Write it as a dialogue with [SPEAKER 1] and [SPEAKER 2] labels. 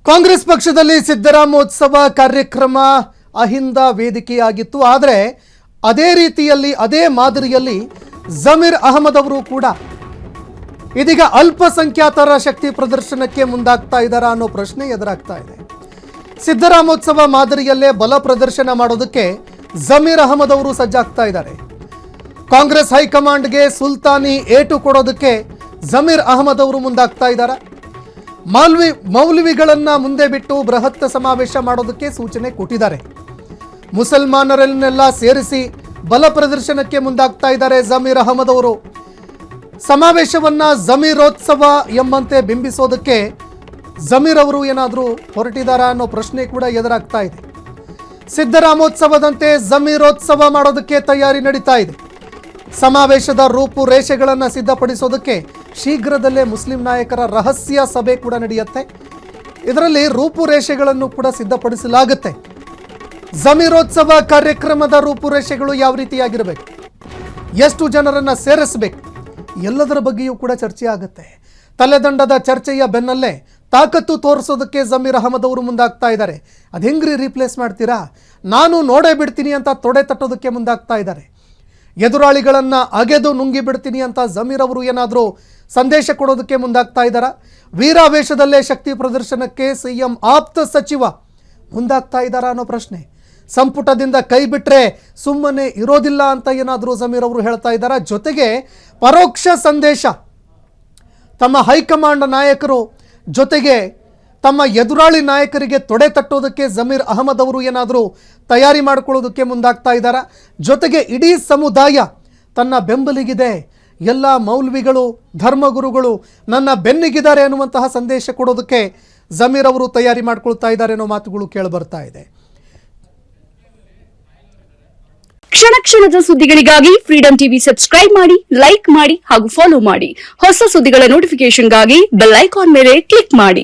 [SPEAKER 1] ಕಾಂಗ್ರೆಸ್ ಪಕ್ಷದಲ್ಲಿ ಸಿದ್ದರಾಮೋತ್ಸವ ಕಾರ್ಯಕ್ರಮ ಅಹಿಂದ ವೇದಿಕೆಯಾಗಿತ್ತು. ಆದರೆ ಅದೇ ರೀತಿಯಲ್ಲಿ ಅದೇ ಮಾದರಿಯಲ್ಲಿ ಜಮೀರ್ ಅಹಮದ್ ಅವರು ಕೂಡ ಇದೀಗ ಅಲ್ಪಸಂಖ್ಯಾತರ ಶಕ್ತಿ ಪ್ರದರ್ಶನಕ್ಕೆ ಮುಂದಾಗ್ತಾ ಇದ್ದಾರಾ ಅನ್ನೋ ಪ್ರಶ್ನೆ ಎದುರಾಗ್ತಾ ಇದೆ. ಸಿದ್ದರಾಮೋತ್ಸವ ಮಾದರಿಯಲ್ಲೇ ಬಲ ಪ್ರದರ್ಶನ ಮಾಡೋದಕ್ಕೆ ಜಮೀರ್ ಅಹಮದ್ ಅವರು ಸಜ್ಜಾಗ್ತಾ ಇದ್ದಾರೆ. ಕಾಂಗ್ರೆಸ್ ಹೈಕಮಾಂಡ್ಗೆ ಸುಲ್ತಾನಿ ಏಟು ಕೊಡೋದಕ್ಕೆ ಜಮೀರ್ ಅಹಮದ್ ಅವರು ಮುಂದಾಗ್ತಾ ಇದ್ದಾರೆ. ಮೌಲ್ವಿಗಳನ್ನ ಮುಂದೆ ಬಿಟ್ಟು ಬೃಹತ್ ಸಮಾವೇಶ ಮಾಡೋದಕ್ಕೆ ಸೂಚನೆ ಕೊಟ್ಟಿದ್ದಾರೆ. ಮುಸಲ್ಮಾನರನ್ನೆಲ್ಲ ಸೇರಿಸಿ ಬಲ ಪ್ರದರ್ಶನಕ್ಕೆ ಮುಂದಾಗ್ತಾ ಇದ್ದಾರೆ ಜಮೀರ್ ಅಹಮದ್ ಅವರು. ಸಮಾವೇಶವನ್ನ ಜಮೀರೋತ್ಸವ ಎಂಬಂತೆ ಬಿಂಬಿಸೋದಕ್ಕೆ ಜಮೀರ್ ಅವರು ಏನಾದರೂ ಹೊರಟಿದಾರಾ ಅನ್ನೋ ಪ್ರಶ್ನೆ ಕೂಡ ಎದುರಾಗ್ತಾ ಇದೆ. ಸಿದ್ದರಾಮೋತ್ಸವದಂತೆ ಜಮೀರೋತ್ಸವ ಮಾಡೋದಕ್ಕೆ ತಯಾರಿ ನಡೀತಾ ಇದೆ. ಸಮಾವೇಶದ ರೂಪುರೇಷೆಗಳನ್ನು ಸಿದ್ಧಪಡಿಸೋದಕ್ಕೆ ಶೀಘ್ರದಲ್ಲೇ ಮುಸ್ಲಿಂ ನಾಯಕರ ರಹಸ್ಯ ಸಭೆ ಕೂಡ ನಡೆಯುತ್ತೆ. ಇದರಲ್ಲಿ ರೂಪುರೇಷೆಗಳನ್ನು ಕೂಡ ಸಿದ್ಧಪಡಿಸಲಾಗುತ್ತೆ. ಜಮೀರೋತ್ಸವ ಕಾರ್ಯಕ್ರಮದ ರೂಪುರೇಷೆಗಳು ಯಾವ ರೀತಿಯಾಗಿರಬೇಕು, ಎಷ್ಟು ಜನರನ್ನು ಸೇರಿಸಬೇಕು, ಎಲ್ಲದರ ಬಗ್ಗೆಯೂ ಕೂಡ ಚರ್ಚೆ ಆಗುತ್ತೆ. ತಲೆದಂಡದ ಚರ್ಚೆಯ ಬೆನ್ನಲ್ಲೇ ತಾಕತ್ತು ತೋರಿಸೋದಕ್ಕೆ ಜಮೀರ್ ಅಹಮದ್ ಅವರು ಮುಂದಾಗ್ತಾ ಇದ್ದಾರೆ. ಅದು ಹೆಂಗ್ರಿ ರೀಪ್ಲೇಸ್ ಮಾಡ್ತೀರಾ, ನಾನು ನೋಡೇ ಬಿಡ್ತೀನಿ ಅಂತ ತೊಡೆ ತಟ್ಟೋದಕ್ಕೆ ಮುಂದಾಗ್ತಾ ಇದ್ದಾರೆ. ಎದುರಾಳಿಗಳನ್ನು ಅಗೆದು ನುಂಗಿ ಬಿಡ್ತೀನಿ ಅಂತ ಜಮೀರ್ ಅವರು ಏನಾದರೂ ಸಂದೇಶ ಕೊಡೋದಕ್ಕೆ ಮುಂದಾಗ್ತಾ ಇದ್ದಾರಾ? ವೀರಾವೇಶದಲ್ಲೇ ಶಕ್ತಿ ಪ್ರದರ್ಶನಕ್ಕೆ ಸಿಎಂ ಆಪ್ತ ಸಚಿವ ಮುಂದಾಗ್ತಾ ಇದ್ದಾರಾ ಅನ್ನೋ ಪ್ರಶ್ನೆ. ಸಂಪುಟದಿಂದ ಕೈ ಬಿಟ್ಟರೆ ಸುಮ್ಮನೆ ಇರೋದಿಲ್ಲ ಅಂತ ಏನಾದರೂ ಜಮೀರ್ ಅವರು ಹೇಳ್ತಾ ಇದ್ದಾರಾ? ಜೊತೆಗೆ ಪರೋಕ್ಷ ಸಂದೇಶ ತಮ್ಮ ಹೈಕಮಾಂಡ್ ನಾಯಕರು ಜೊತೆಗೆ ತಮ್ಮ ಎದುರಾಳಿ ನಾಯಕರಿಗೆ ತೊಡೆ ತಟ್ಟೋದಕ್ಕೆ ಜಮೀರ್ ಅಹಮದ್ ಅವರು ಏನಾದರೂ ತಯಾರಿ ಮಾಡಿಕೊಳ್ಳೋದಕ್ಕೆ ಮುಂದಾಗ್ತಾ ಇದ್ದಾರಾ? ಜೊತೆಗೆ ಇಡೀ ಸಮುದಾಯ ತನ್ನ ಬೆಂಬಲಿಗಿದೆ, ಎಲ್ಲ ಮೌಲ್ವಿಗಳು ಧರ್ಮಗುರುಗಳು ನನ್ನ ಬೆನ್ನಿಗಿದ್ದಾರೆ ಅನ್ನುವಂತಹ ಸಂದೇಶ ಕೊಡೋದಕ್ಕೆ ಜಮೀರ್ ಅವರು ತಯಾರಿ ಮಾಡ್ಕೊಳ್ತಾ ಇದ್ದಾರೆ ಅನ್ನೋ ಮಾತುಗಳು ಕೇಳಿಬರ್ತಾ ಇದೆ.
[SPEAKER 2] ಕ್ಷಣ ಕ್ಷಣದ ಸುದ್ದಿಗಳಿಗಾಗಿ ಫ್ರೀಡಂ ಟಿವಿ ಸಬ್ಸ್ಕ್ರೈಬ್ ಮಾಡಿ, ಲೈಕ್ ಮಾಡಿ ಹಾಗೂ ಫಾಲೋ ಮಾಡಿ. ಹೊಸ ಸುದ್ದಿಗಳ ನೋಟಿಫಿಕೇಶನ್ಗಾಗಿ ಬೆಲ್ ಐಕಾನ್ ಮೇಲೆ ಕ್ಲಿಕ್ ಮಾಡಿ.